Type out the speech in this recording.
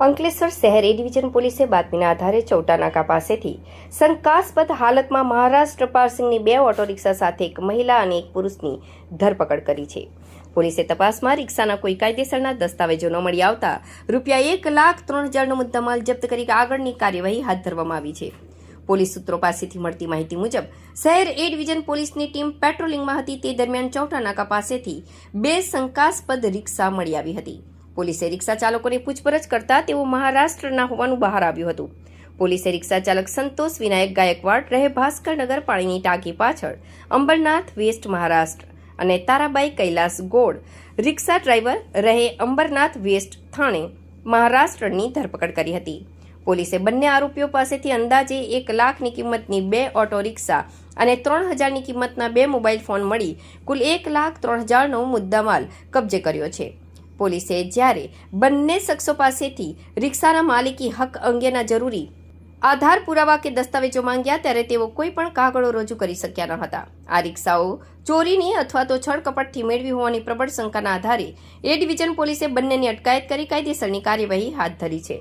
અંકલેશ્વર શહેર એ ડિવિઝન પોલીસે બાતમીના આધારે ચૌટા નાકા પાસેથી શંકાસ્પદ હાલતમાં મહારાષ્ટ્ર પાર્સિંગની 2 ઓટો રિક્ષા સાથે એક મહિલા અને એક પુરુષની ધરપકડ કરી છે. પોલીસે તપાસમાં રિક્ષાના કોઈ કાયદેસરના દસ્તાવેજો ન મળી આવતા ₹1,03,000નો મુદ્દામાલ જપ્ત કરી આગળની કાર્યવાહી હાથ ધરવામાં આવી છે. પોલીસ સૂત્રો પાસેથી મળતી માહિતી મુજબ શહેર એ ડિવિઝન પોલીસની ટીમ પેટ્રોલિંગમાં હતી. તે દરમિયાન ચૌટા નાકા પાસેથી 2 શંકાસ્પદ રિક્ષા મળી આવી હતી. પોલીસે રિક્ષા ચાલકોને પૂછપરછ કરતા તેઓ મહારાષ્ટ્રના હોવાનું બહાર આવ્યું હતું. પોલીસે રિક્ષા ચાલક સંતોષ વિનાયક ગાયકવાડ રહે ભાસ્કરનગર પાણીની ટાંકી પાછળ અંબરનાથ વેસ્ટ મહારાષ્ટ્ર અને તારાબાઈ કૈલાસ ગોળ રિક્ષા ડ્રાઈવર રહે અંબરનાથ વેસ્ટ થાણે મહારાષ્ટ્રની ધરપકડ કરી હતી. પોલીસે બંને આરોપીઓ પાસેથી અંદાજે 1 લાખની કિંમતની 2 ઓટો રિક્ષા અને 3,000ની કિંમતના 2 મોબાઈલ ફોન મળી કુલ 1,03,000નો મુદ્દામાલ કબજે કર્યો છે. પોલીસે જ્યારે બંને શખ્સો પાસેથી રિક્ષાના માલિકી હક અંગેના જરૂરી આધાર પુરાવા કે દસ્તાવેજો માંગ્યા ત્યારે તેઓ કોઈ પણ કાગળો રજૂ કરી શક્યા ન હતા. આ રિક્ષાઓ ચોરીની અથવા તો છળકપટથી મેળવી હોવાની પ્રબળ શંકાના આધારે એ ડિવિઝન પોલીસે બંનેની અટકાયત કરી કાયદેસરની કાર્યવાહી હાથ ધરી છે.